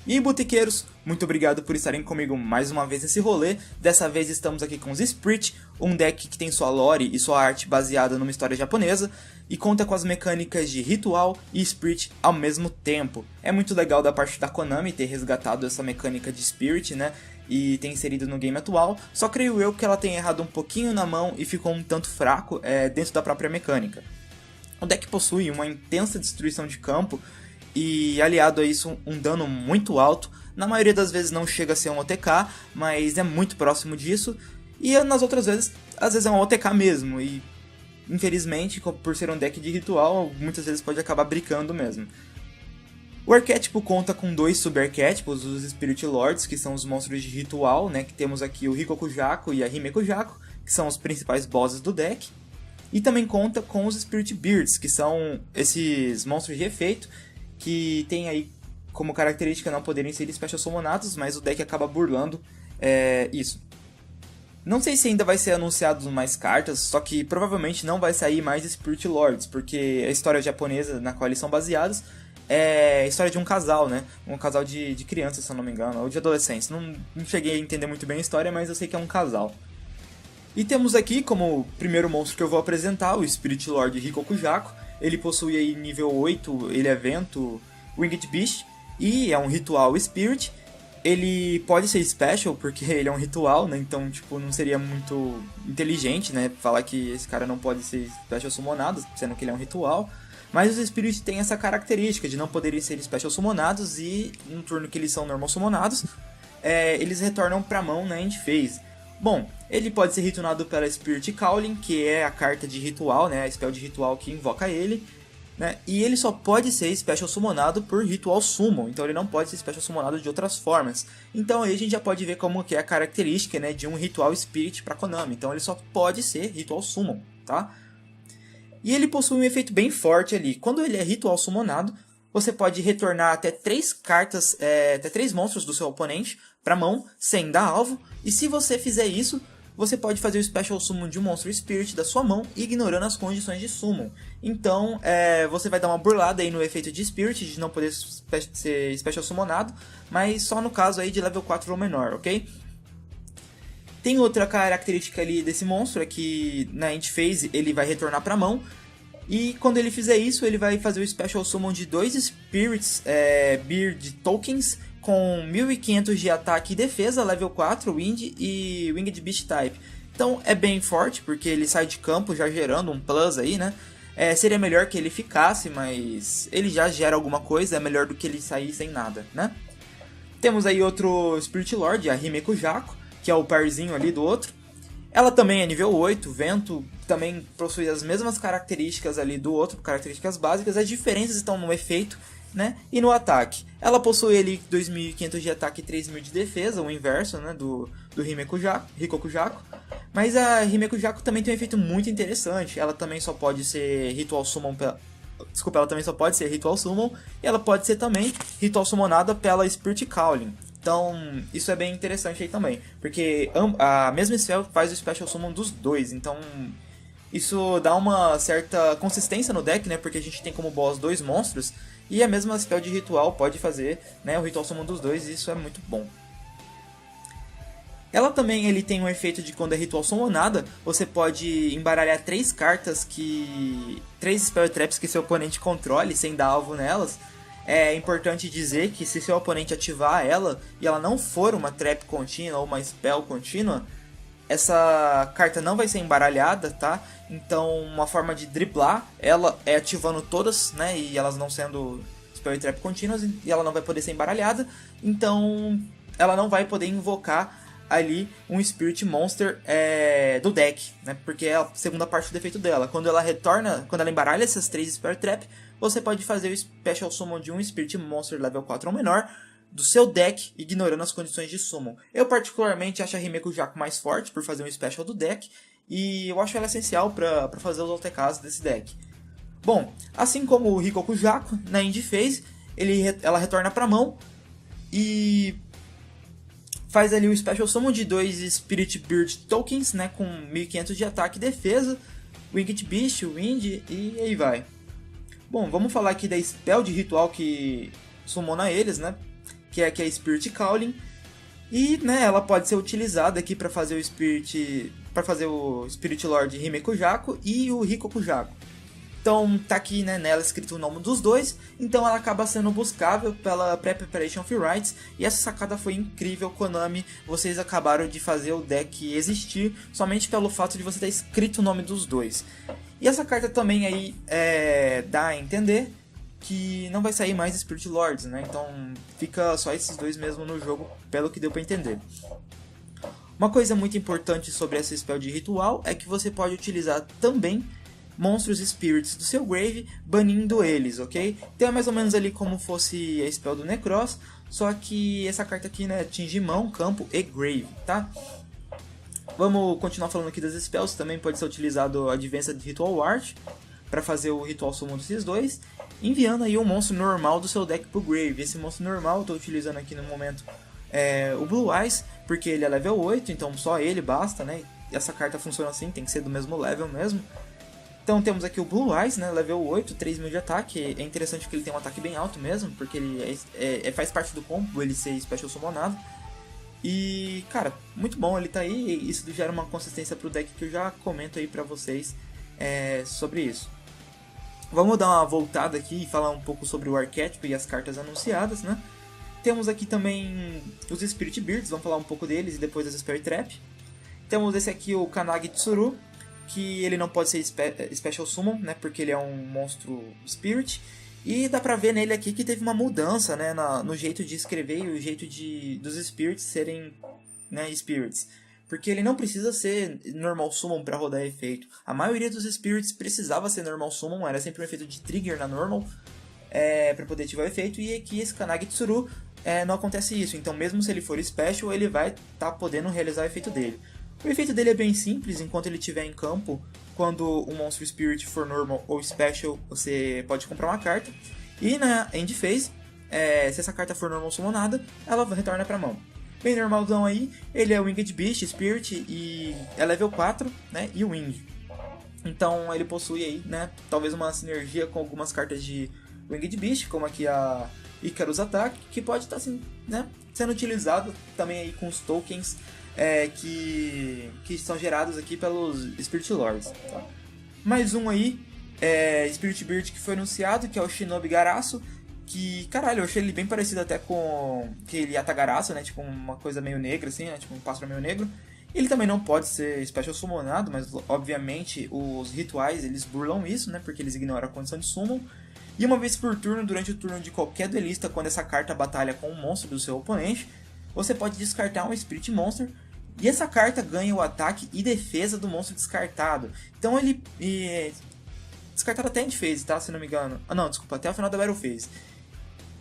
E aí, botequeiros, muito obrigado por estarem comigo mais uma vez nesse rolê. Dessa vez estamos aqui com os Spirit, um deck que tem sua lore e sua arte baseada numa história japonesa e conta com as mecânicas de Ritual e Spirit ao mesmo tempo. É muito legal da parte da Konami ter resgatado essa mecânica de Spirit, né? E ter inserido no game atual, só creio eu que ela tenha errado um pouquinho na mão e ficou um tanto fraco dentro da própria mecânica. O deck possui uma intensa destruição de campo e aliado a isso um dano muito alto. Na maioria das vezes não chega a ser um OTK, mas é muito próximo disso. E nas outras vezes, às vezes é um OTK mesmo. E infelizmente, por ser um deck de ritual, muitas vezes pode acabar bricando mesmo. O arquétipo conta com dois sub-arquétipos, os Spirit Lords, que são os monstros de ritual, né? Que temos aqui o Rikokujaku e a Himekujaku, que são os principais bosses do deck. E também conta com os Spirit Beards, que são esses monstros de efeito, que tem aí como característica não poderem ser special summonados, mas o deck acaba burlando isso. Não sei se ainda vai ser anunciado mais cartas, só que provavelmente não vai sair mais Spirit Lords, porque a história japonesa na qual eles são baseados é a história de um casal, né? Um casal de crianças, se eu não me engano, ou de adolescentes. Não cheguei a entender muito bem a história, mas eu sei que é um casal. E temos aqui como primeiro monstro que eu vou apresentar, o Spirit Lord Rikokujaku. Ele possui aí nível 8, ele é vento, Winged Beast, e é um ritual Spirit. Ele pode ser special, porque ele é um ritual, né? Então, tipo, não seria muito inteligente, né? Falar que esse cara não pode ser special summonado, sendo que ele é um ritual. Mas os Spirits têm essa característica de não poderem ser special summonados e no turno que eles são normal summonados, eles retornam pra mão na end phase. Bom, ele pode ser retornado pela Spirit Cowling, que é a carta de ritual, né, a spell de ritual que invoca ele, né, e ele só pode ser Special Summonado por Ritual Summon, então ele não pode ser Special Summonado de outras formas. Então aí a gente já pode ver como que é a característica, né, de um Ritual Spirit para Konami, então ele só pode ser Ritual Summon, tá? E ele possui um efeito bem forte ali, quando ele é Ritual Summonado, você pode retornar até 3 cartas, até 3 monstros do seu oponente para mão, sem dar alvo. E se você fizer isso, você pode fazer o Special Summon de um monstro Spirit da sua mão, ignorando as condições de Summon. Então, você vai dar uma burlada aí no efeito de Spirit, de não poder ser Special Summonado, mas só no caso aí de level 4 ou menor, ok? Tem outra característica ali desse monstro, é que na End Phase ele vai retornar para mão. E quando ele fizer isso, ele vai fazer o Special Summon de 2 Spirits Beard Tokens com 1500 de ataque e defesa, level 4, Wind e Winged Beast Type. Então é bem forte, porque ele sai de campo já gerando um plus aí, né? Seria melhor que ele ficasse, mas ele já gera alguma coisa, é melhor do que ele sair sem nada, né? Temos aí outro Spirit Lord, a Himekujaku, que é o parzinho ali do outro. Ela também é nível 8, vento, também possui as mesmas características ali do outro, características básicas, as diferenças estão no efeito, né, e no ataque. Ela possui ali 2.500 de ataque e 3.000 de defesa, o inverso, né, do Rikokujaku. Mas a Himekujaku também tem um efeito muito interessante, ela também só pode ser Ritual Summon ela também só pode ser Ritual Summon, e ela pode ser também Ritual Summonada pela Spirit Cowling. Então, isso é bem interessante aí também, porque a mesma spell faz o Special Summon dos dois, então isso dá uma certa consistência no deck, né, porque a gente tem como boss 2 monstros, e a mesma spell de ritual pode fazer, né, o Ritual Summon dos dois, e isso é muito bom. Ela também ele tem um efeito de quando é Ritual Summonada, você pode embaralhar 3 cartas, 3 Spell Traps que seu oponente controle, sem dar alvo nelas. É importante dizer que se seu oponente ativar ela e ela não for uma trap contínua ou uma spell contínua, essa carta não vai ser embaralhada, tá? Então, uma forma de driblar ela é ativando todas, né? E elas não sendo spell e trap contínuas, e ela não vai poder ser embaralhada. Então, ela não vai poder invocar ali um Spirit Monster do deck, né? Porque é a segunda parte do defeito dela. Quando ela retorna, quando ela embaralha essas 3 Spell Trap, você pode fazer o Special Summon de um Spirit Monster level 4 ou menor do seu deck, ignorando as condições de Summon. Eu particularmente acho a Himekujaku mais forte por fazer um Special do deck, e eu acho ela essencial para fazer os OTKs desse deck. Bom, assim como o Rikokujaku, na End Phase, ela retorna para mão e faz ali o Special Summon de 2 Spirit Beard Tokens, né, com 1500 de ataque e defesa, Winged Beast, Wind e aí vai. Bom, vamos falar aqui da spell de ritual que summona eles, né? que é a Spirit Cowling. E, né, ela pode ser utilizada aqui para fazer o Spirit Lord Himekujaku e o Hikokujaku. Então tá aqui, né, nela escrito o nome dos dois, então ela acaba sendo buscável pela Pre-Preparation of Rights, e essa sacada foi incrível, Konami, vocês acabaram de fazer o deck existir somente pelo fato de você ter escrito o nome dos dois. E essa carta também aí dá a entender que não vai sair mais Spirit Lords, né, então fica só esses dois mesmo no jogo, pelo que deu pra entender. Uma coisa muito importante sobre essa spell de ritual é que você pode utilizar também monstros spirits do seu grave, banindo eles, ok? Então é mais ou menos ali como fosse a spell do Necross, só que essa carta aqui, né, atinge mão, campo e grave, tá? Vamos continuar falando aqui das spells, também pode ser utilizado a Advanced Ritual Art para fazer o Ritual Summon desses dois, enviando aí um monstro normal do seu deck pro grave. Esse monstro normal eu estou utilizando aqui no momento o Blue Eyes, porque ele é level 8, então só ele basta, né? E essa carta funciona assim, tem que ser do mesmo level mesmo. Então temos aqui o Blue Eyes, né, level 8, 3.000 de ataque. É interessante que ele tem um ataque bem alto mesmo, porque ele faz parte do combo ele ser Special Summonado. E, cara, muito bom, ele tá aí, e isso gera uma consistência pro deck que eu já comento aí pra vocês sobre isso. Vamos dar uma voltada aqui e falar um pouco sobre o arquétipo e as cartas anunciadas, né? Temos aqui também os Spirit Beards, vamos falar um pouco deles e depois das Spell Trap. Temos esse aqui, o Kanagi Tsuru, que ele não pode ser Special Summon, né, porque ele é um monstro Spirit. E dá pra ver nele aqui que teve uma mudança, né, no jeito de escrever e o jeito dos Spirits serem, né, Spirits. Porque ele não precisa ser Normal Summon para rodar efeito. A maioria dos Spirits precisava ser Normal Summon, era sempre um efeito de Trigger na Normal, para poder ativar o efeito. E aqui esse Kanagi Tsuru não acontece isso, então mesmo se ele for Special, ele vai estar podendo realizar o efeito dele. O efeito dele é bem simples, enquanto ele estiver em campo, quando um monstro Spirit for Normal ou Special, você pode comprar uma carta. E na End Phase, se essa carta for Normal summonada, ela retorna pra mão. Bem normalzão aí, ele é Winged Beast, Spirit, e é level 4, né, e Wing. Então ele possui aí, né, talvez uma sinergia com algumas cartas de Winged Beast, como aqui a Icarus Attack, que pode estar assim, né, sendo utilizado também aí com os tokens que são gerados aqui pelos Spirit Lords. Tá? Mais um aí, Spirit Beard que foi anunciado, que é o Shinobi Garasu, que, caralho, eu achei ele bem parecido até com aquele Yatagarasu, né, tipo uma coisa meio negra assim, né, tipo um pássaro meio negro. Ele também não pode ser Special Summonado, mas obviamente os rituais eles burlam isso, né, porque eles ignoram a condição de Summon. E uma vez por turno, durante o turno de qualquer duelista, quando essa carta batalha com um monstro do seu oponente, você pode descartar um Spirit Monster, e essa carta ganha o ataque e defesa do monstro descartado. Então ele... descartado até em phase, tá? Se não me engano. Ah não, desculpa, até o final da Battle Phase.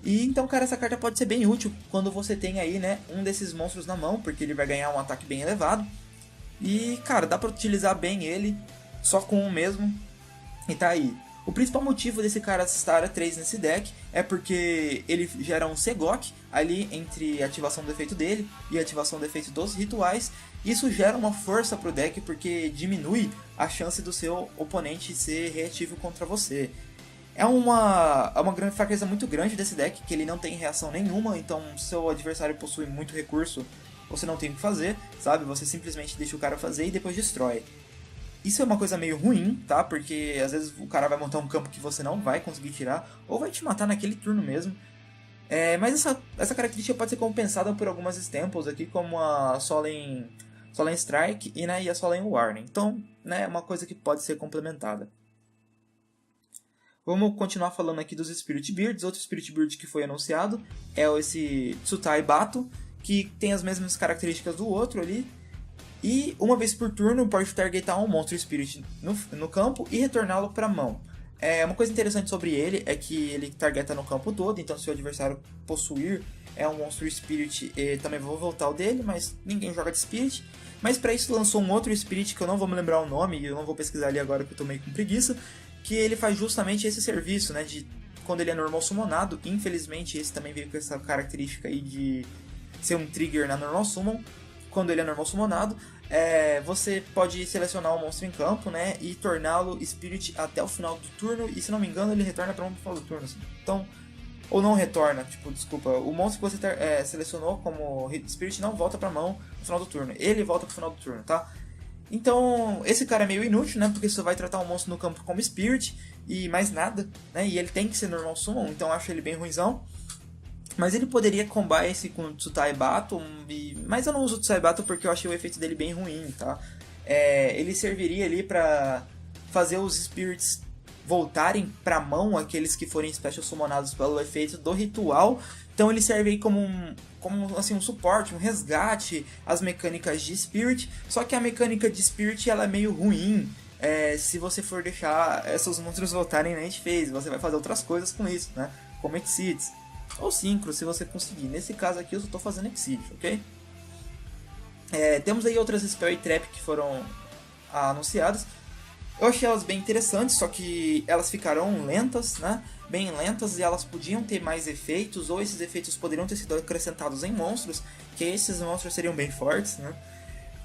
E então, cara, essa carta pode ser bem útil quando você tem aí, né, um desses monstros na mão, porque ele vai ganhar um ataque bem elevado. E, cara, dá pra utilizar bem ele, só com um mesmo, e tá aí. O principal motivo desse cara estar a 3 nesse deck é porque ele gera um Segok ali entre a ativação do efeito dele e a ativação do efeito dos rituais. Isso gera uma força pro deck porque diminui a chance do seu oponente ser reativo contra você. É uma fraqueza muito grande desse deck, que ele não tem reação nenhuma, então se seu adversário possui muito recurso, você não tem o que fazer, sabe? Você simplesmente deixa o cara fazer e depois destrói. Isso é uma coisa meio ruim, tá? Porque às vezes o cara vai montar um campo que você não vai conseguir tirar, ou vai te matar naquele turno mesmo. Mas essa característica pode ser compensada por algumas staples aqui, como a Solemn Strike e a Solemn Warning. Então, né, é uma coisa que pode ser complementada. Vamos continuar falando aqui dos Spirit Beards. Outro Spirit Beard que foi anunciado é esse Tsutai Bato, que tem as mesmas características do outro ali. E uma vez por turno pode targetar um monstro Spirit no campo e retorná-lo para a mão. Uma coisa interessante sobre ele é que ele targeta no campo todo, então se o adversário possuir um monstro Spirit, também vou voltar o dele, mas ninguém joga de Spirit. Mas para isso lançou um outro Spirit que eu não vou me lembrar o nome e eu não vou pesquisar ali agora que eu tô meio com preguiça, que ele faz justamente esse serviço, né, de quando ele é normal summonado. Infelizmente esse também veio com essa característica aí de ser um trigger na normal summon. Quando ele é normal summonado, você pode selecionar o monstro em campo, né, e torná-lo Spirit até o final do turno, e se não me engano ele retorna para um final do turno. Assim. Então ou não retorna, tipo, desculpa, o monstro que você selecionou como Spirit não volta pra mão no final do turno, ele volta pro final do turno, tá? Então, esse cara é meio inútil, né, porque você vai tratar um monstro no campo como Spirit e mais nada, né, e ele tem que ser normal summon, então eu acho ele bem ruimzão. Mas ele poderia combar esse com Tsutai Battle, mas eu não uso Tsutai Battle porque eu achei o efeito dele bem ruim, tá? Ele serviria ali pra fazer os Spirits voltarem pra mão, aqueles que forem Special Summonados pelo efeito do ritual. Então ele serve aí como um suporte, um resgate às mecânicas de Spirit. Só que a mecânica de Spirit ela é meio ruim. Se você for deixar esses monstros voltarem na Endphase, você vai fazer outras coisas com isso, né? Como Exceeds. Ou Synchro, se você conseguir. Nesse caso aqui eu só estou fazendo Exceed, ok? Temos aí outras Spell e Trap que foram anunciadas. Eu achei elas bem interessantes, só que elas ficaram lentas, né? Bem lentas, e elas podiam ter mais efeitos, ou esses efeitos poderiam ter sido acrescentados em monstros, que esses monstros seriam bem fortes, né?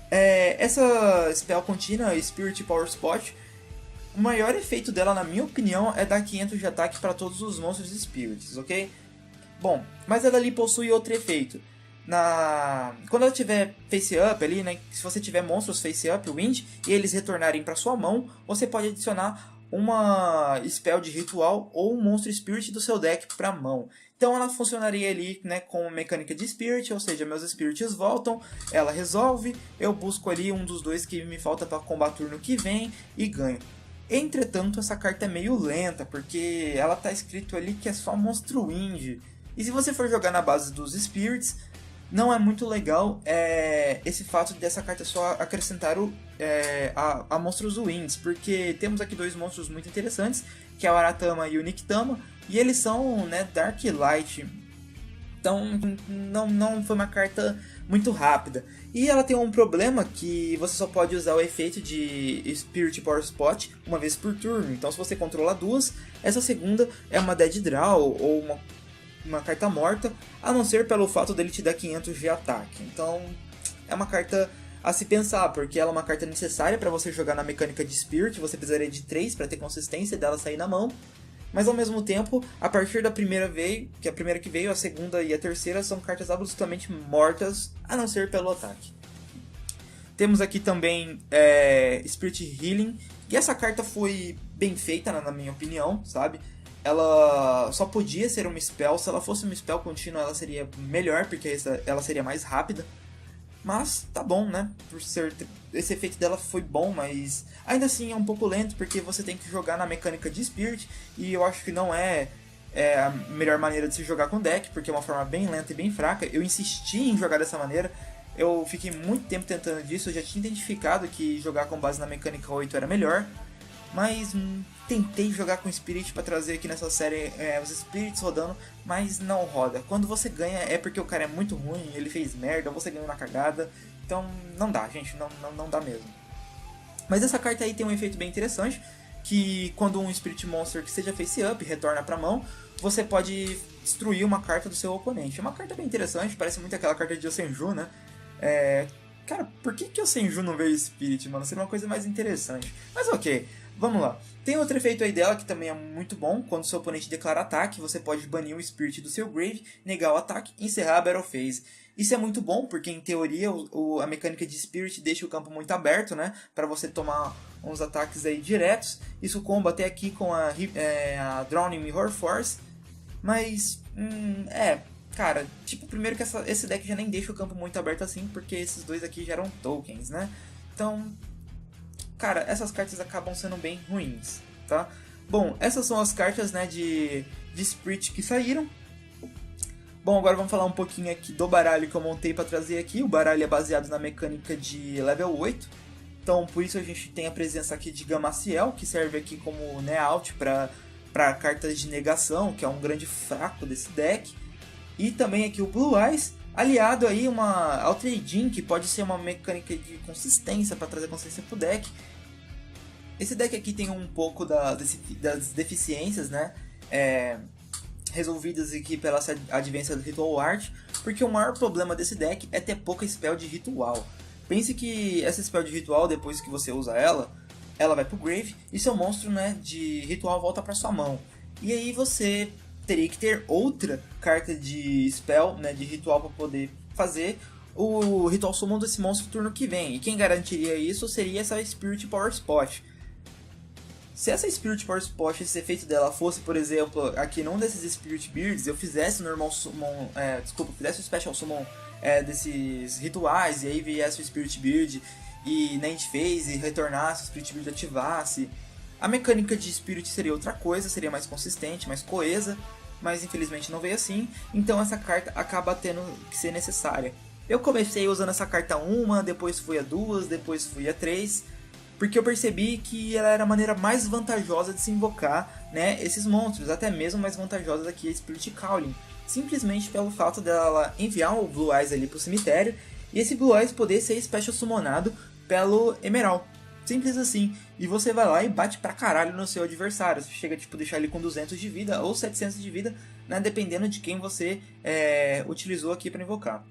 Essa Spell contínua, Spirit Power Spot, o maior efeito dela, na minha opinião, é dar 500 de ataque para todos os monstros Spirits, ok? Bom, mas ela ali possui outro efeito. Quando ela tiver face up ali, né, se você tiver monstros face up, wind, e eles retornarem para sua mão, você pode adicionar uma spell de ritual ou um monstro spirit do seu deck para mão. Então ela funcionaria ali, né, com mecânica de spirit, ou seja, meus spirits voltam, ela resolve, eu busco ali um dos dois que me falta para combater no que vem e ganho. Entretanto, essa carta é meio lenta, porque ela tá escrito ali que é só monstro wind. E se você for jogar na base dos Spirits, não é muito legal esse fato dessa carta só acrescentar a monstros Winds, porque temos aqui dois monstros muito interessantes, que é o Aratama e o Nictama, e eles são, né, Dark Light. Então não foi uma carta muito rápida. E ela tem um problema que você só pode usar o efeito de Spirit Power Spot uma vez por turno. Então se você controla duas, essa segunda é uma Dead Draw ou uma carta morta, a não ser pelo fato dele te dar 500 de ataque. Então é uma carta a se pensar, porque ela é uma carta necessária para você jogar na mecânica de Spirit, você precisaria de 3 para ter consistência dela sair na mão, mas ao mesmo tempo, a partir da primeira que a primeira que veio, a segunda e a terceira são cartas absolutamente mortas, a não ser pelo ataque. Temos aqui também Spirit Healing, e essa carta foi bem feita na minha opinião, sabe? Ela só podia ser uma spell, se ela fosse uma spell contínua ela seria melhor, porque ela seria mais rápida. Mas tá bom, né? Esse efeito dela foi bom, mas ainda assim é um pouco lento, porque você tem que jogar na mecânica de Spirit, e eu acho que não é a melhor maneira de se jogar com deck, porque é uma forma bem lenta e bem fraca. Eu insisti em jogar dessa maneira, eu fiquei muito tempo tentando disso, eu já tinha identificado que jogar com base na mecânica 8 era melhor, mas tentei jogar com Spirit para trazer aqui nessa série os Spirits rodando, mas não roda. Quando você ganha é porque o cara é muito ruim, ele fez merda, você ganhou na cagada, então não dá, gente, não dá mesmo. Mas essa carta aí tem um efeito bem interessante, que quando um Spirit Monster que seja face up retorna pra mão, você pode destruir uma carta do seu oponente. É uma carta bem interessante, parece muito aquela carta de Yosenju, né? Cara, por que Yosenju não veio Spirit, mano? Seria uma coisa mais interessante. Mas ok, vamos lá. Tem outro efeito aí dela que também é muito bom. Quando seu oponente declara ataque, você pode banir o Spirit do seu grave, negar o ataque e encerrar a Battle Phase. Isso é muito bom, porque em teoria a mecânica de Spirit deixa o campo muito aberto, né? Para você tomar uns ataques aí diretos. Isso comba até aqui com a Drowning Mirror Force. Mas, cara, tipo, primeiro que esse deck já nem deixa o campo muito aberto assim, porque esses dois aqui geram tokens, né? Então, cara, essas cartas acabam sendo bem ruins, tá? Bom, essas são as cartas, né, de Spirit que saíram. Bom, agora vamos falar um pouquinho aqui do baralho que eu montei para trazer aqui. O baralho é baseado na mecânica de level 8. Então, por isso a gente tem a presença aqui de Gammaciel, que serve aqui como, né, out para cartas de negação, que é um grande fraco desse deck. E também aqui o Blue Eyes, aliado aí uma Altered, que pode ser uma mecânica de consistência para trazer consistência pro deck. Esse deck aqui tem um pouco das deficiências, né, resolvidas aqui pela advência do Ritual Art, porque o maior problema desse deck é ter pouca spell de ritual. Pense que essa spell de ritual, depois que você usa ela vai pro grave e seu monstro, né, de ritual volta para sua mão. E aí você teria que ter outra carta de spell, né, de ritual para poder fazer o ritual summon desse monstro no turno que vem. E quem garantiria isso seria essa Spirit Power Spot. Se essa Spirit Power Spot, esse efeito dela fosse, por exemplo, aqui num desses Spirit Beards, eu fizesse o normal summon, fizesse o Special Summon desses rituais, e aí viesse o Spirit Beard e na End Phase retornasse, o Spirit Beard ativasse, a mecânica de Spirit seria outra coisa, seria mais consistente, mais coesa, mas infelizmente não veio assim, então essa carta acaba tendo que ser necessária. Eu comecei usando essa carta uma, depois fui a 2, depois fui a 3, porque eu percebi que ela era a maneira mais vantajosa de se invocar, né, esses monstros, até mesmo mais vantajosa daqui a Spirit Cowling, simplesmente pelo fato dela enviar o Blue Eyes ali pro cemitério, e esse Blue Eyes poder ser special summonado pelo Emerald, simples assim, e você vai lá e bate pra caralho no seu adversário, você chega tipo deixar ele com 200 de vida ou 700 de vida, né, dependendo de quem você utilizou aqui para invocar.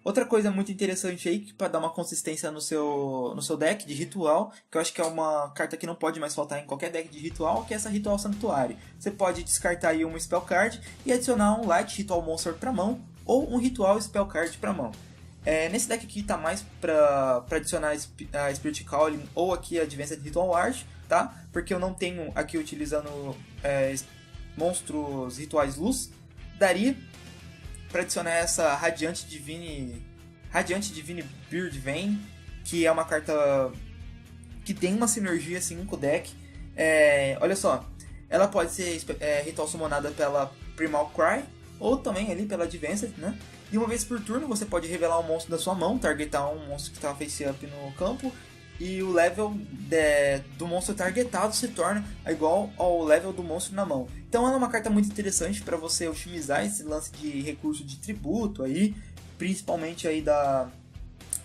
Outra coisa muito interessante aí, para dar uma consistência no seu deck de ritual, que eu acho que é uma carta que não pode mais faltar em qualquer deck de ritual, que é essa Ritual Sanctuário. Você pode descartar aí uma Spell Card e adicionar um Light Ritual Monster para mão, ou um Ritual Spell Card para mão. Nesse deck aqui tá mais para adicionar a Spirit Cowling ou aqui a Advanced Ritual Ward, tá? Porque eu não tenho aqui utilizando monstros rituais luz. Daria para adicionar essa Radiant Divine Beard Vein, que é uma carta que tem uma sinergia assim com o deck. Olha só, ela pode ser ritual summonada pela Primal Cry ou também ali pela Advanced, né? E uma vez por turno você pode revelar um monstro da sua mão, targetar um monstro que está face up no campo, e o level do monstro targetado se torna igual ao level do monstro na mão. Então ela é uma carta muito interessante para você otimizar esse lance de recurso de tributo aí, principalmente aí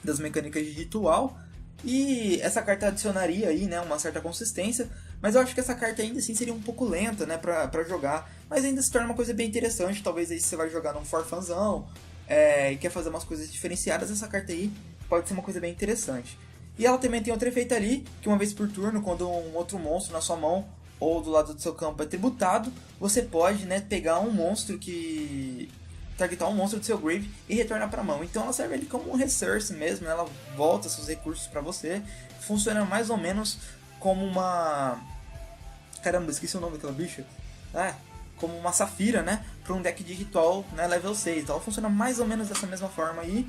das mecânicas de ritual. E essa carta adicionaria aí, né, uma certa consistência, mas eu acho que essa carta ainda assim seria um pouco lenta, né, pra jogar, mas ainda se torna uma coisa bem interessante. Talvez aí você vai jogar num forfanzão e quer fazer umas coisas diferenciadas, essa carta aí pode ser uma coisa bem interessante. E ela também tem outro efeito ali, que uma vez por turno, quando um outro monstro na sua mão ou do lado do seu campo é tributado, você pode, né, pegar um monstro targetar um monstro do seu grave e retornar para a mão. Então ela serve ali como um resource mesmo, né? Ela volta seus recursos para você. Funciona mais ou menos como uma... Caramba, esqueci o nome daquela bicha. Como uma Safira, né? Para um deck de ritual, né, level 6. Então ela funciona mais ou menos dessa mesma forma aí.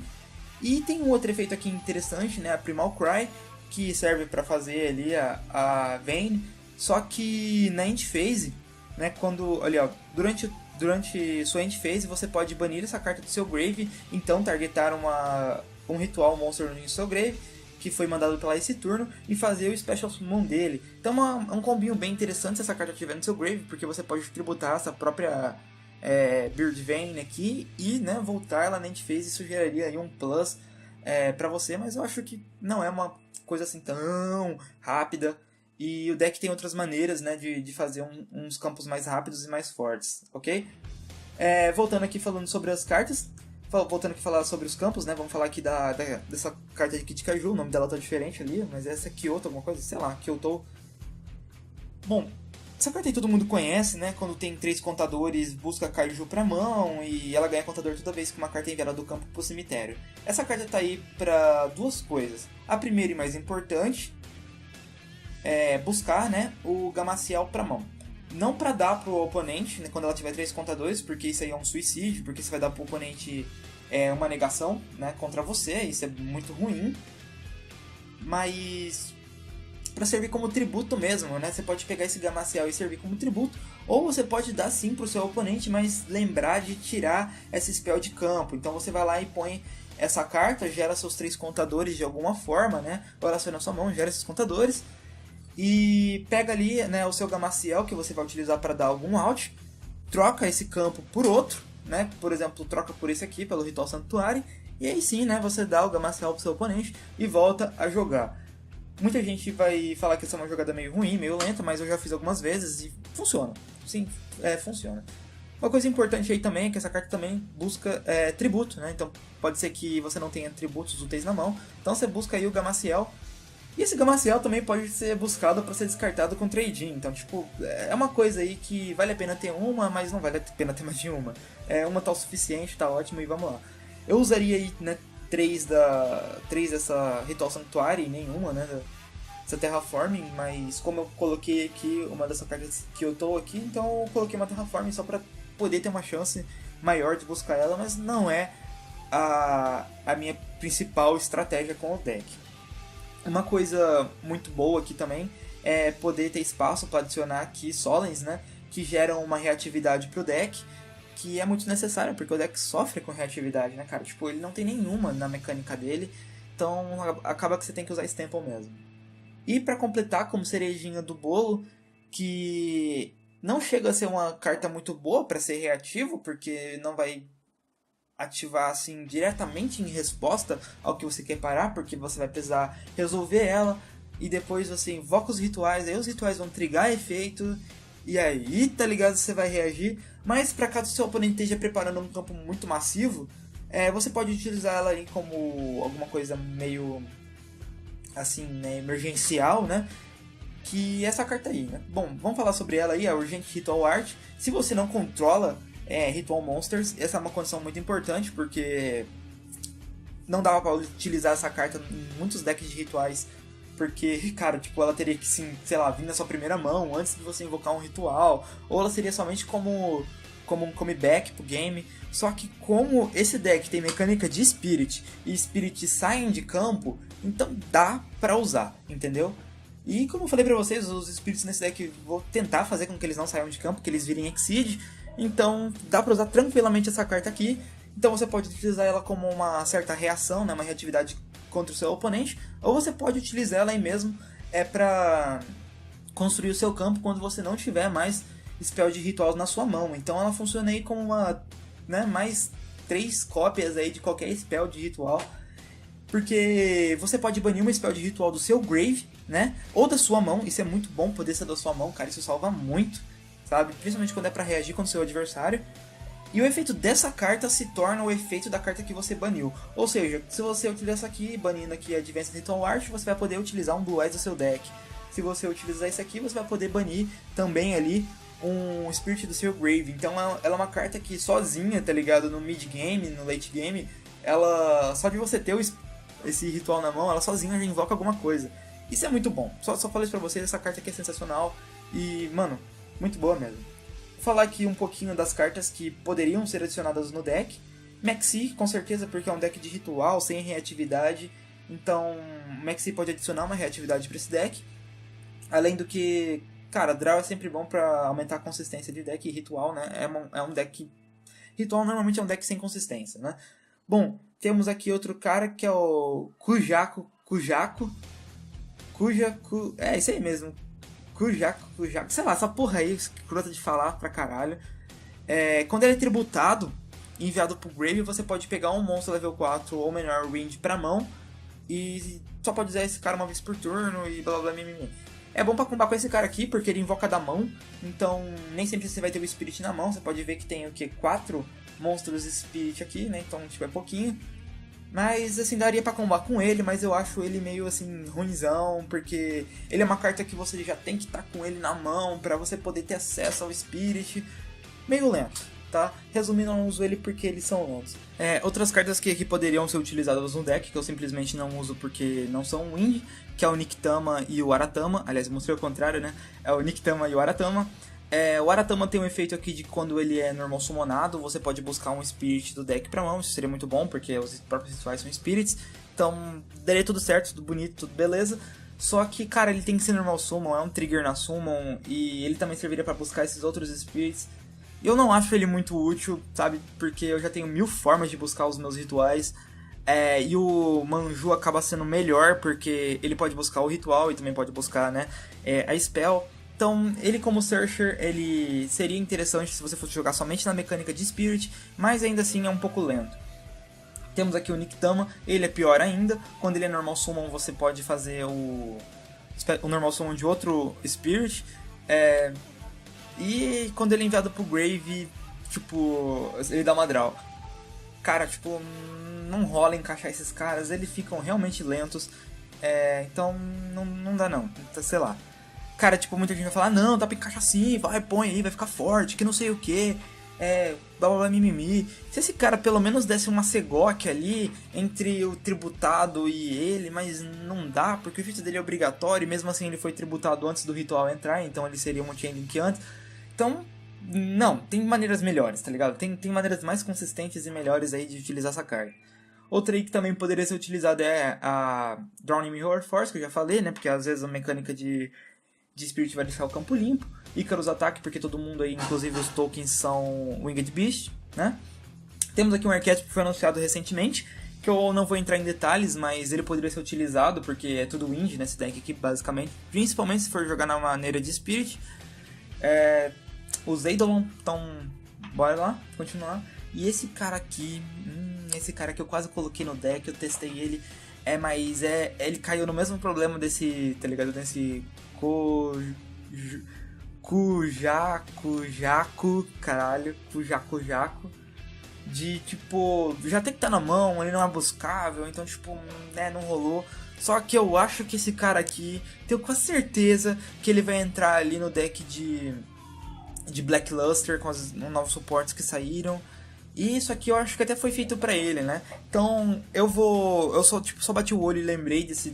E tem um outro efeito aqui interessante, né? A Primal Cry, que serve para fazer ali a Vayne. Só que na End Phase, né? Quando... Olha, ó, durante sua End Phase você pode banir essa carta do seu grave, então targetar um ritual monster no seu grave, que foi mandado pela esse turno, e fazer o Special Summon dele. Então é um combinho bem interessante se essa carta estiver no seu grave, porque você pode tributar essa própria Beard Vein aqui e, né, voltar ela na End Phase. Isso geraria aí um plus pra você, mas eu acho que não é uma coisa assim tão rápida. E o deck tem outras maneiras, né, de fazer uns campos mais rápidos e mais fortes, ok? Voltando aqui falando sobre as cartas, voltando aqui a falar sobre os campos, né, vamos falar aqui dessa carta aqui de Kaiju, o nome dela tá diferente ali, mas essa é Kyoto, alguma coisa, sei lá, Kyoto. Bom, essa carta aí todo mundo conhece, né, quando tem 3 contadores, busca Kaiju pra mão e ela ganha contador toda vez que uma carta é enviada do campo pro cemitério. Essa carta tá aí pra duas coisas. A primeira e mais importante buscar, né, o Gameciel pra mão. Não pra dar pro oponente, né, quando ela tiver 3 contadores, porque isso aí é um suicídio, porque você vai dar pro oponente uma negação, né, contra você, isso é muito ruim. Mas pra servir como tributo mesmo, né, você pode pegar esse Gameciel e servir como tributo, ou você pode dar sim pro seu oponente, mas lembrar de tirar essa spell de campo. Então você vai lá e põe essa carta, gera seus 3 contadores de alguma forma, né, ou ela sai na sua mão, gera esses contadores, e pega ali, né, o seu Gameciel que você vai utilizar para dar algum out, troca esse campo por outro, né, por exemplo, troca por esse aqui, pelo Ritual Sanctuário, e aí sim, né, você dá o Gameciel pro seu oponente e volta a jogar. Muita gente vai falar que essa é uma jogada meio ruim, meio lenta, mas eu já fiz algumas vezes e funciona. Sim, funciona. Uma coisa importante aí também é que essa carta também busca tributo, né, então pode ser que você não tenha tributos úteis na mão, então você busca aí o Gameciel. E esse Gameciel também pode ser buscado para ser descartado com trade-in. Então, tipo, é uma coisa aí que vale a pena ter uma, mas não vale a pena ter mais de uma. Uma tá o suficiente, tá ótimo e vamos lá. Eu usaria aí, né, 3 dessa Ritual Sanctuary e nenhuma, né, essa Terraforming, mas como eu coloquei aqui uma dessas cartas que eu tô aqui, então eu coloquei uma Terraforming só pra poder ter uma chance maior de buscar ela, mas não é a minha principal estratégia com o deck. Uma coisa muito boa aqui também é poder ter espaço para adicionar aqui Solens, né, que geram uma reatividade pro deck, que é muito necessário, porque o deck sofre com reatividade, né, cara? Tipo, ele não tem nenhuma na mecânica dele, então acaba que você tem que usar Stample mesmo. E para completar, como cerejinha do bolo, que não chega a ser uma carta muito boa para ser reativo, porque não vai ativar assim diretamente em resposta ao que você quer parar, porque você vai precisar resolver ela e depois você invoca os rituais, aí os rituais vão trigar efeito e aí, tá ligado, você vai reagir. Mas para caso o seu oponente esteja preparando um campo muito massivo, você pode utilizar ela aí como alguma coisa meio assim, né, emergencial, né? Que é essa carta aí, né? Bom, vamos falar sobre ela aí, a Urgente Ritual Art. Se você não controla Ritual Monsters, essa é uma condição muito importante, porque não dava pra utilizar essa carta em muitos decks de rituais, porque, cara, tipo, ela teria que, sim, sei lá, vir na sua primeira mão, antes de você invocar um ritual, ou ela seria somente como um comeback pro game. Só que como esse deck tem mecânica de Spirit, e Spirit saem de campo, então dá pra usar, entendeu? E como eu falei pra vocês, os Spirits nesse deck, vou tentar fazer com que eles não saiam de campo, que eles virem Exceed. Então dá pra usar tranquilamente essa carta aqui. Então você pode utilizar ela como uma certa reação, né, uma reatividade contra o seu oponente. Ou você pode utilizar ela aí mesmo pra construir o seu campo quando você não tiver mais spell de ritual na sua mão. Então ela funciona aí como uma, né, mais 3 cópias aí de qualquer spell de ritual. Porque você pode banir uma spell de ritual do seu grave, né? Ou da sua mão. Isso é muito bom poder ser da sua mão, cara. Isso salva muito, sabe? Principalmente quando é pra reagir contra o seu adversário. E o efeito dessa carta se torna o efeito da carta que você baniu. Ou seja, se você utilizar essa aqui, banindo aqui a Advanced Ritual Art, você vai poder utilizar um Blue Eyes do seu deck. Se você utilizar isso aqui, você vai poder banir também ali um Spirit do seu grave. Então ela é uma carta que sozinha, tá ligado? No mid game, no late game, ela, só de você ter esse ritual na mão, ela sozinha já invoca alguma coisa. Isso é muito bom. Só falei isso pra vocês, essa carta aqui é sensacional. E, mano, muito boa mesmo. Vou falar aqui um pouquinho das cartas que poderiam ser adicionadas no deck. Maxi, com certeza, porque é um deck de ritual, sem reatividade. Então, Maxi pode adicionar uma reatividade pra esse deck. Além do que, cara, Draw é sempre bom pra aumentar a consistência de deck. E ritual, né, é um deck... Ritual normalmente é um deck sem consistência, né. Bom, temos aqui outro cara que é o Kujaku. É isso aí mesmo. Kujaku. Sei lá, essa porra aí, escrota de falar pra caralho. Quando ele é tributado e enviado pro Grave, você pode pegar um monstro level 4 ou menor range pra mão. E só pode usar esse cara uma vez por turno e blá blá blá blá. É bom pra combater com esse cara aqui, porque ele invoca da mão. Então nem sempre você vai ter o Spirit na mão. Você pode ver que tem o que? 4 monstros Spirit aqui, né? Então tipo, é pouquinho. Mas assim, daria pra combar com ele, mas eu acho ele meio assim, ruinzão, porque ele é uma carta que você já tem que estar com ele na mão pra você poder ter acesso ao Spirit. Meio lento, tá? Resumindo, eu não uso ele porque eles são lentos. Outras cartas que poderiam ser utilizadas no deck, que eu simplesmente não uso porque não são Wind, que é o Nictama e o Aratama. Aliás, eu mostrei o contrário, né? É o Nictama e o Aratama. O Aratama tem um efeito aqui de quando ele é normal summonado, você pode buscar um Spirit do deck pra mão, isso seria muito bom, porque os próprios rituais são Spirits, então daria tudo certo, tudo bonito, tudo beleza. Só que, cara, ele tem que ser normal summon, é um trigger na summon, e ele também serviria pra buscar esses outros Spirits. E eu não acho ele muito útil, sabe, porque eu já tenho 1000 formas de buscar os meus rituais, e o Manju acaba sendo melhor, porque ele pode buscar o ritual e também pode buscar, né, a spell. Então, ele como Searcher, ele seria interessante se você fosse jogar somente na mecânica de Spirit, mas ainda assim é um pouco lento. Temos aqui o Nictama, ele é pior ainda. Quando ele é Normal Summon, você pode fazer o Normal Summon de outro Spirit. E quando ele é enviado pro Grave, tipo, ele dá uma draw. Cara, tipo, não rola encaixar esses caras, eles ficam realmente lentos. Então, não dá não. Então, sei lá. Cara, tipo, muita gente vai falar, não, dá pra encaixar assim, vai, põe aí, vai ficar forte, que não sei o que. Blá blá blá mimimi. Se esse cara pelo menos desse uma Segoque ali entre o tributado e ele, mas não dá, porque o feat dele é obrigatório, e mesmo assim ele foi tributado antes do ritual entrar, então ele seria um Chain Link antes. Então, não, tem maneiras melhores, tá ligado? Tem maneiras mais consistentes e melhores aí de utilizar essa carta. Outra aí que também poderia ser utilizada é a Drowning Mirror Force, que eu já falei, né? Porque às vezes a mecânica de Spirit vai deixar o campo limpo. Icarus Ataque, porque todo mundo aí, inclusive os tokens, são Winged Beast, né? Temos aqui um arquétipo que foi anunciado recentemente, que eu não vou entrar em detalhes, mas ele poderia ser utilizado, porque é tudo Wind nesse deck aqui, basicamente. Principalmente se for jogar na maneira de Spirit. Os Eidolon, então bora lá, continuar. E esse cara aqui, esse cara que eu quase coloquei no deck, eu testei ele, mas ele caiu no mesmo problema desse, tá ligado, desse Kujaku, caralho, Kujaku, de tipo, já tem que estar na mão, ele não é buscável, então tipo, não rolou. Só que eu acho que esse cara aqui, tenho quase certeza que ele vai entrar ali no deck de Black Luster com os novos suportes que saíram. E isso aqui eu acho que até foi feito pra ele, né? Então eu só bati o olho e lembrei desse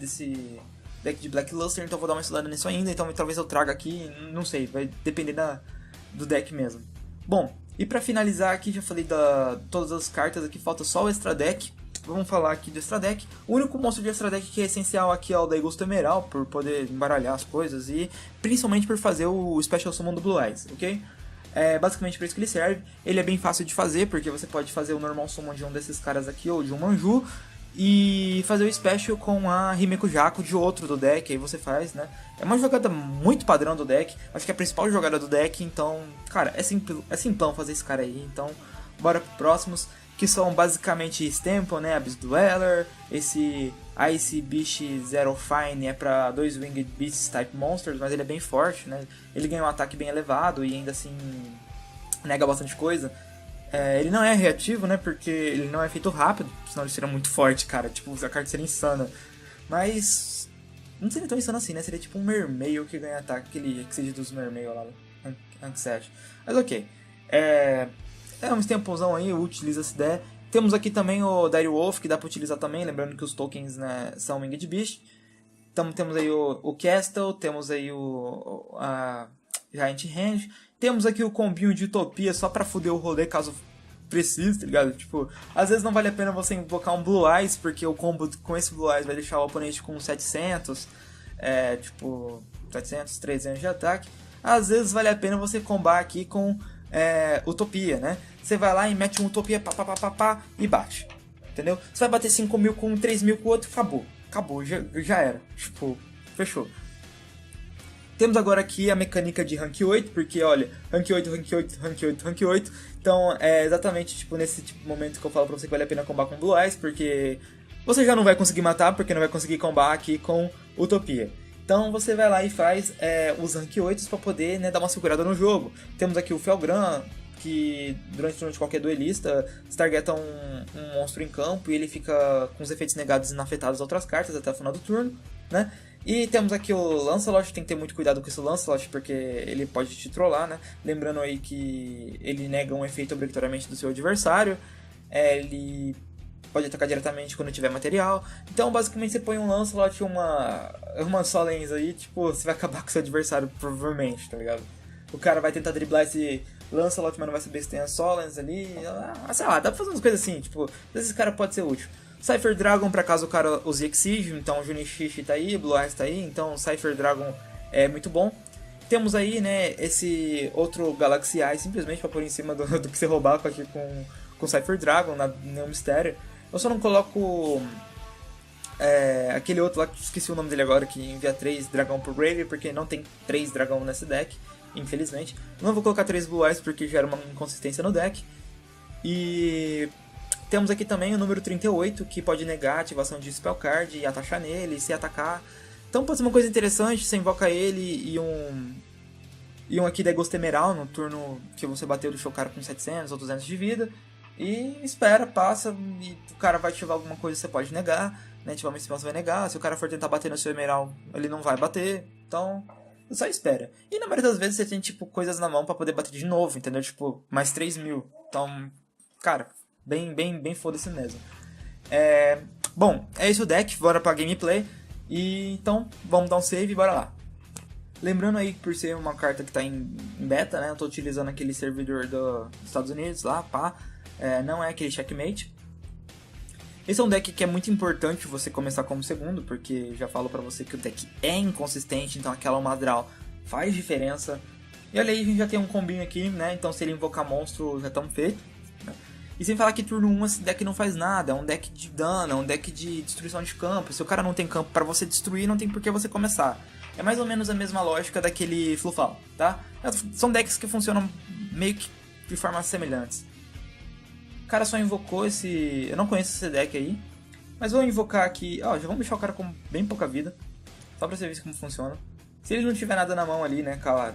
deck de Black Luster, então vou dar uma estudada nisso ainda. Então talvez eu traga aqui, não sei, vai depender do deck mesmo. Bom, e pra finalizar aqui, já falei todas as cartas aqui, falta só o Extra Deck. Vamos falar aqui do Extra Deck. O único monstro de Extra Deck que é essencial aqui é o Daigusto Emerald, por poder embaralhar as coisas e principalmente por fazer o Special Summon do Blue Eyes, ok? Basicamente para isso que ele serve. Ele é bem fácil de fazer, porque você pode fazer o normal summon de um desses caras aqui, ou de um Manju, e fazer o special com a Himeko Jaco de outro do deck, aí você faz, né? É uma jogada muito padrão do deck, acho que é a principal jogada do deck, então, cara, é simplão fazer esse cara aí, então, bora pro próximos, que são basicamente Stample, né, Abyss Dweller, esse Ice Beast Zero Fine é pra 2 Winged Beasts Type Monsters, mas ele é bem forte, né, ele ganha um ataque bem elevado e ainda assim nega bastante coisa. Ele não é reativo, né, porque ele não é feito rápido, senão ele seria muito forte, cara, tipo, a carta seria insana, mas não seria tão insano assim, né, seria tipo um Mermail que ganha ataque, aquele Exceed dos Mermail lá, Rank 7, mas ok, um Stamplezão aí, utiliza essa ideia. Temos aqui também o Dire Wolf, que dá pra utilizar também, lembrando que os tokens, né, são Winged Beast. Então temos aí o Castle, temos aí a Giant Hand. Temos aqui o combinho de Utopia só pra fuder o rolê caso precise, tá ligado? Tipo, às vezes não vale a pena você invocar um Blue Eyes, porque o combo com esse Blue Eyes vai deixar o oponente com 700, tipo, 700, 300 de ataque. Às vezes vale a pena você combar aqui com Utopia, né? Você vai lá e mete um Utopia, pá, e bate. Entendeu? Você vai bater 5.000 com um, 3.000 com o outro, acabou, já era. Tipo, fechou. Temos agora aqui a mecânica de Rank 8, porque olha, Rank 8, Rank 8, Rank 8, Rank 8. Então é exatamente tipo nesse tipo momento que eu falo pra você que vale a pena combar com Blue Eyes, porque você já não vai conseguir matar, porque não vai conseguir combar aqui com Utopia. Então você vai lá e faz os Rank 8 para poder, né, dar uma segurada no jogo. Temos aqui o Felgran, que durante qualquer duelista targeta um monstro em campo e ele fica com os efeitos negados e inafetados a outras cartas até o final do turno, né? E temos aqui o Lancelot, tem que ter muito cuidado com esse Lancelot, porque ele pode te trollar, né? Lembrando aí que ele nega um efeito obrigatoriamente do seu adversário, ele pode atacar diretamente quando tiver material. Então, basicamente, você põe um Lancelot e uma Solens aí, tipo, você vai acabar com seu adversário, provavelmente, tá ligado? O cara vai tentar driblar esse Lancelot, mas não vai saber se tem a Solens ali. Sei lá, dá pra fazer umas coisas assim, tipo, esse cara pode ser útil. Cypher Dragon, pra caso o cara use Exige, então o Junichichi tá aí, Blue Eyes tá aí, então Cypher Dragon é muito bom. Temos aí, né, esse outro Galaxy Eye, simplesmente pra pôr em cima do que você roubar aqui com Cypher Dragon, nenhum mistério. Eu só não coloco aquele outro lá, que esqueci o nome dele agora, que envia 3 dragão pro Grave, porque não tem 3 dragão nesse deck, infelizmente. Não vou colocar 3 Blue Eyes porque gera uma inconsistência no deck. E temos aqui também o número 38, que pode negar a ativação de Spell Card e atachar nele, se atacar. Então pode ser uma coisa interessante, você invoca ele e um aqui da Ghost Emerald no turno que você bateu, deixou o cara com 700 ou 200 de vida. E espera, passa, e o cara vai ativar alguma coisa, você pode negar. né? Tipo, uma spell você vai negar, se o cara for tentar bater no seu Emerald, ele não vai bater, então só espera. E na maioria das vezes você tem, tipo, coisas na mão pra poder bater de novo, entendeu? Tipo, mais 3.000. Então, cara, bem foda-se mesmo. Bom, é esse o deck, bora pra gameplay. E então, vamos dar um save e bora lá. Lembrando aí que por ser uma carta que tá em beta, né? Eu tô utilizando aquele servidor dos Estados Unidos lá, pá. Não é aquele checkmate. Esse é um deck que é muito importante você começar como segundo, porque já falo pra você que o deck é inconsistente, então aquela Madral faz diferença. E olha aí, a gente já tem um combinho aqui, né? Então se ele invocar monstro, já estamos feitos. Né? E sem falar que turno 1 esse deck não faz nada, é um deck de dano, é um deck de destruição de campo. Se o cara não tem campo pra você destruir, não tem por que você começar. É mais ou menos a mesma lógica daquele Flufal, tá? São decks que funcionam meio que de formas semelhantes. O cara só invocou esse... Eu não conheço esse deck aí. Mas vou invocar aqui... Ó, já vamos deixar o cara com bem pouca vida. Só pra você ver como funciona. Se ele não tiver nada na mão ali, né, claro.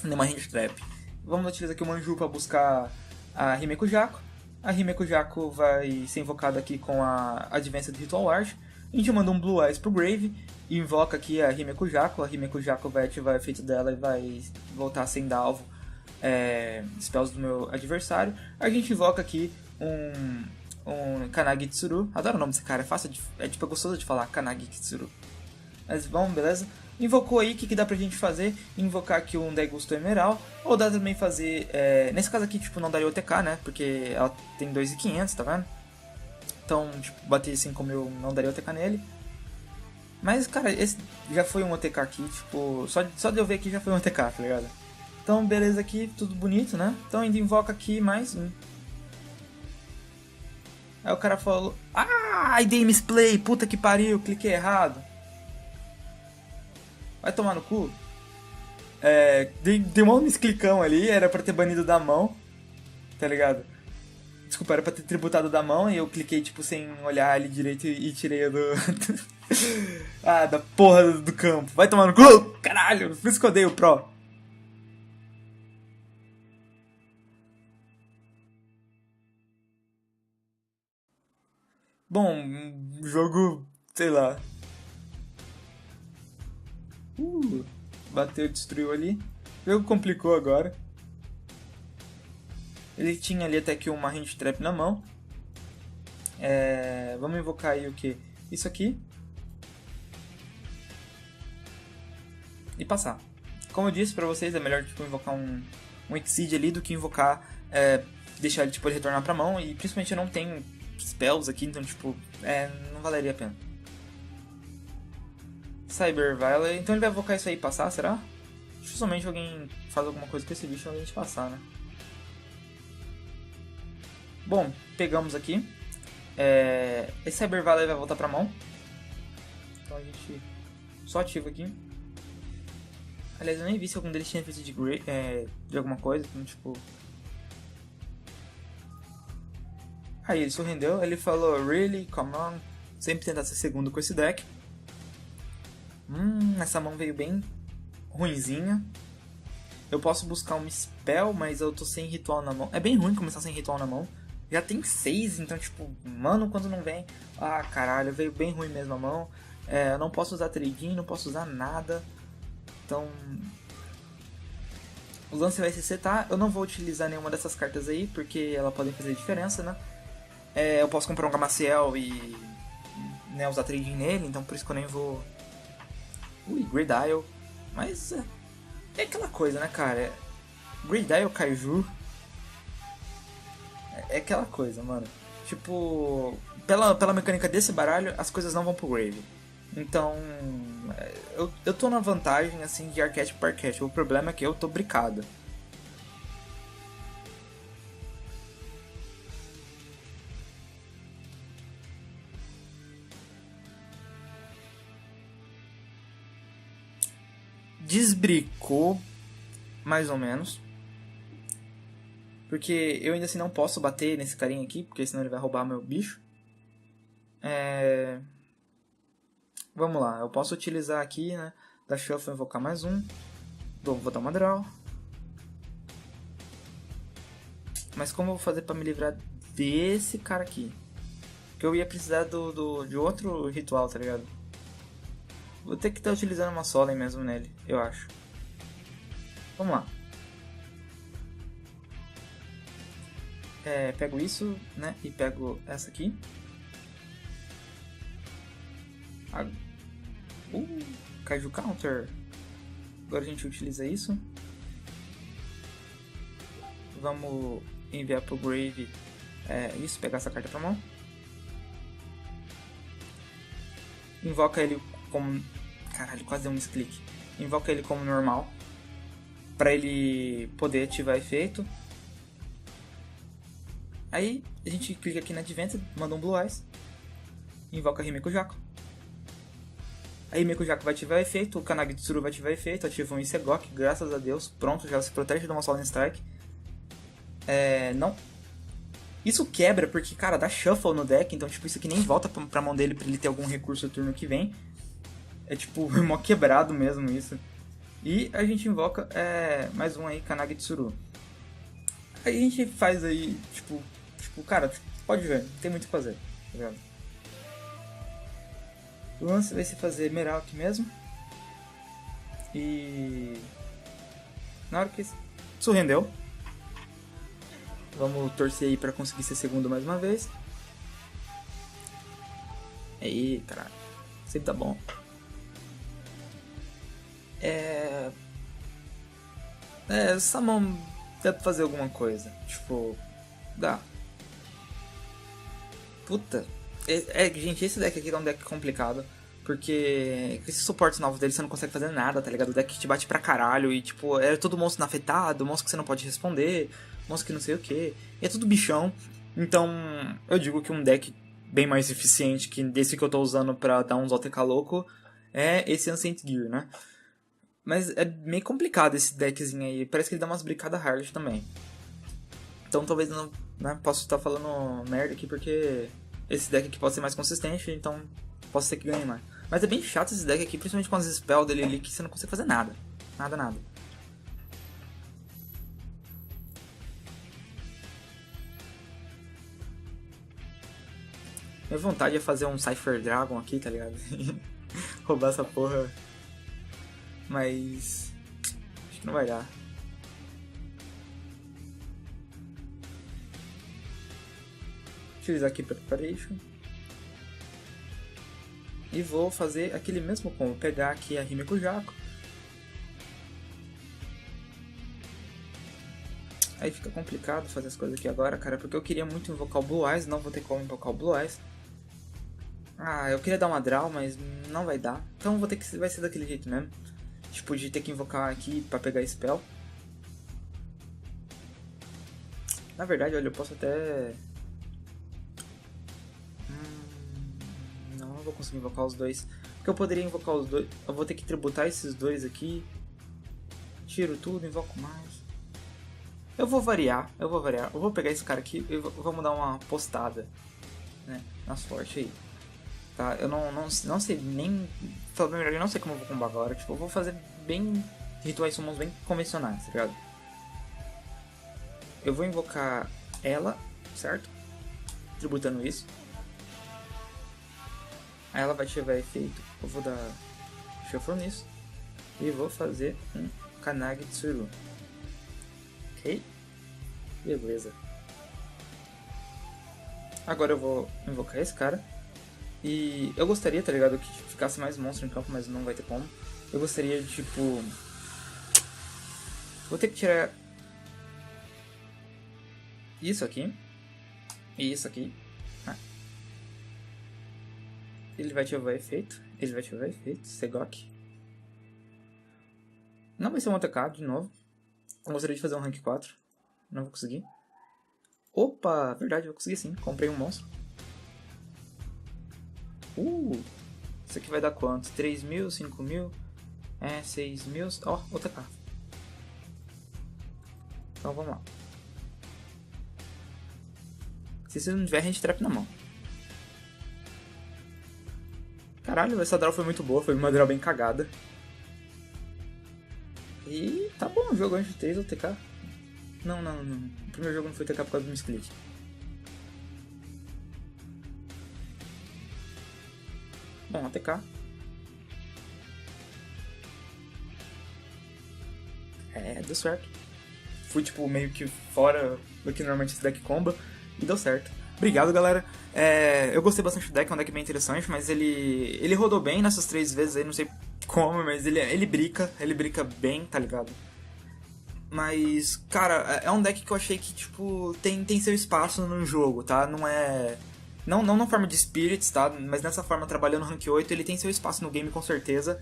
Nenhuma Hand Trap. Vamos utilizar aqui o Manju pra buscar a Himeko Jako. A Himeko Jako vai ser invocada aqui com a Advanced Ritual Art. A gente manda um Blue Eyes pro Grave. E invoca aqui a Himeko Jako. A Himeko Jako vai ativar o efeito dela e vai voltar sem dar alvo. Spells do meu adversário. A gente invoca aqui um Kanagi Tsuru. Adoro o nome desse cara, é tipo gostoso de falar, Kanagi Tsuru. Mas vamos, beleza? Invocou aí, o que dá pra gente fazer? Invocar aqui um Daigusto Emerald. Ou dá também fazer, nesse caso aqui, tipo, não daria OTK, né? Porque ela tem 2.500, tá vendo? Então, tipo, bater 5.000 não daria OTK nele. Mas, cara, esse já foi um OTK aqui, tipo, só de eu ver aqui já foi um OTK, tá ligado? Então, beleza aqui, tudo bonito, né? Então, ainda invoca aqui mais um. Aí o cara falou... I dei misplay, puta que pariu, cliquei errado. Vai tomar no cu. Dei um misclicão ali, era pra ter banido da mão. Tá ligado? Desculpa, era pra ter tributado da mão e eu cliquei, tipo, sem olhar ali direito e tirei do... da porra do campo. Vai tomar no cu, caralho, por isso que eu odeio o Pro. Bom, jogo, sei lá. Bateu, destruiu ali. O jogo complicou agora. Ele tinha ali até que uma Hand Trap na mão. Vamos invocar aí o que? Isso aqui. E passar. Como eu disse pra vocês, é melhor tipo, invocar um Exceed ali do que invocar... deixar ele tipo, ele retornar pra mão. E principalmente eu não tenho spells aqui, então tipo... não valeria a pena. Cyber Violet. Então ele vai invocar isso aí e passar, será? Dificilmente alguém faz alguma coisa com esse bicho antes de passar, né? Bom, pegamos aqui. Esse Cyber Violet vai voltar pra mão. Então a gente só ativa aqui. Aliás, eu nem vi se algum deles tinha feito de alguma coisa, então tipo... Aí ele surpreendeu, ele falou, really, come on. Sempre tentar ser segundo com esse deck. Essa mão veio bem ruinzinha. Eu posso buscar um spell, mas eu tô sem ritual na mão. É bem ruim começar sem ritual na mão. Já tem 6, então tipo, mano, quando não vem... caralho, veio bem ruim mesmo a mão. Eu não posso usar trading, não posso usar nada. Então... O lance vai ser tá? Eu não vou utilizar nenhuma dessas cartas aí, porque elas podem fazer diferença, né? Eu posso comprar um Gamaciel e... né, usar trading nele, então por isso que eu nem vou... Great Isle. Mas é aquela coisa, né, cara? Great Isle Kaiju... É aquela coisa, mano. Tipo... Pela mecânica desse baralho, as coisas não vão pro Grave. Então... Eu tô na vantagem, assim, de arquétipo para arquétipo. O problema é que eu tô bricado. Desbricou, mais ou menos. Porque eu ainda assim não posso bater nesse carinha aqui, porque senão ele vai roubar meu bicho. Vamos lá, eu posso utilizar aqui, né, da Shuffle invocar mais um. Vou dar uma draw. Mas como eu vou fazer pra me livrar desse cara aqui? Porque eu ia precisar de outro ritual, tá ligado? Vou ter que estar utilizando uma Solen mesmo nele, eu acho. Vamos lá. Pego isso, né? E pego essa aqui. Kaiju Counter. Agora a gente utiliza isso. Vamos enviar pro Grave isso, pegar essa carta pra mão. Invoca ele como... Caralho, quase deu um misclick. Invoca ele como normal, pra ele poder ativar efeito. Aí a gente clica aqui na Advanced, manda um Blue Eyes, invoca a Himeko Jako. A Himeko Jako vai ativar efeito, o Kanagi Tsuru vai ativar efeito, ativa um Isegok, graças a Deus, pronto, já se protege de uma Solen Strike. Não. Isso quebra porque, cara, dá shuffle no deck, então tipo, isso aqui nem volta pra mão dele pra ele ter algum recurso no turno que vem. É tipo, mó quebrado mesmo isso. E a gente invoca mais um aí, Kanagi Tsuru. Aí a gente faz aí, tipo, cara, pode ver, não tem muito o que fazer, tá ligado? O lance vai ser fazer Meralk mesmo. E... na hora que isso rendeu, vamos torcer aí pra conseguir ser segundo mais uma vez. Aí, caralho, sempre tá bom. Samon dá pra fazer alguma coisa, tipo, dá. Puta, gente, esse deck aqui é um deck complicado, porque com esses suportes novos dele você não consegue fazer nada, tá ligado? O deck te bate pra caralho e, tipo, é todo monstro afetado, monstro que você não pode responder, monstro que não sei o que, é tudo bichão. Então, eu digo que um deck bem mais eficiente que desse que eu tô usando pra dar uns OTK louco é esse Ancient Gear, né? Mas é meio complicado esse deckzinho aí, parece que ele dá umas bricadas hard também. Então talvez não, né, posso estar falando merda aqui porque esse deck aqui pode ser mais consistente, então posso ser que ganhe mais. Mas é bem chato esse deck aqui, principalmente com as spells dele ali que você não consegue fazer nada. Nada. Minha vontade é fazer um Cypher Dragon aqui, tá ligado? Roubar essa porra. Mas... acho que não vai dar. Utilizar aqui Preparation. E vou fazer aquele mesmo combo. Pegar aqui a Himeko Jako. Aí fica complicado fazer as coisas aqui agora, cara. Porque eu queria muito invocar o Blue Eyes. Não vou ter como invocar o Blue Eyes. Eu queria dar uma draw, mas não vai dar. Então vou ter que... vai ser daquele jeito mesmo. Tipo, de ter que invocar aqui pra pegar spell. Na verdade, olha, eu posso até... não vou conseguir invocar os dois. Porque eu poderia invocar os dois. Eu vou ter que tributar esses dois aqui. Tiro tudo, invoco mais. Eu vou variar. Eu vou pegar esse cara aqui e vamos dar uma postada, né, na sorte aí. Tá, eu não sei nem... falando melhor, eu não sei como eu vou combar agora. Tipo, eu vou fazer bem... rituais summons bem convencionais, tá ligado? Eu vou invocar ela, certo? Tributando isso. Aí ela vai ativar efeito. Eu vou dar shuffle nisso. E vou fazer um Kanagi Tsuru. Ok? Beleza. Agora eu vou invocar esse cara. E eu gostaria, tá ligado, que ficasse mais monstro em campo, mas não vai ter como. Eu gostaria de, tipo... vou ter que tirar... isso aqui. E isso aqui. Ele vai ativar efeito. Segok. Não vai ser um OTK de novo. Eu gostaria de fazer um rank 4. Não vou conseguir. Opa, verdade, eu vou conseguir sim. Comprei um monstro. Isso aqui vai dar quanto? 3.000, 5.000, 6.000, ó, OTK. Então vamos lá. Se você não tiver hand trap na mão. Caralho, essa draw foi muito boa, foi uma draw bem cagada. E tá bom, o jogo antes de 3 OTK. Não. O primeiro jogo não foi TK por causa do misclick. Bom, ATK. Deu certo. Fui, tipo, meio que fora do que normalmente esse deck comba, e deu certo. Obrigado, galera. Eu gostei bastante do deck, é um deck bem interessante, mas ele rodou bem nessas 3 vezes aí, não sei como, mas ele brinca bem, tá ligado? Mas, cara, é um deck que eu achei que, tipo, tem seu espaço no jogo, tá? Não é... Não na forma de Spirits, tá? Mas nessa forma, trabalhando no Rank 8, ele tem seu espaço no game, com certeza.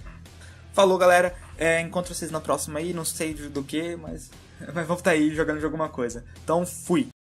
Falou, galera. Encontro vocês na próxima aí, não sei do que, mas vamos estar aí jogando alguma coisa. Então, fui!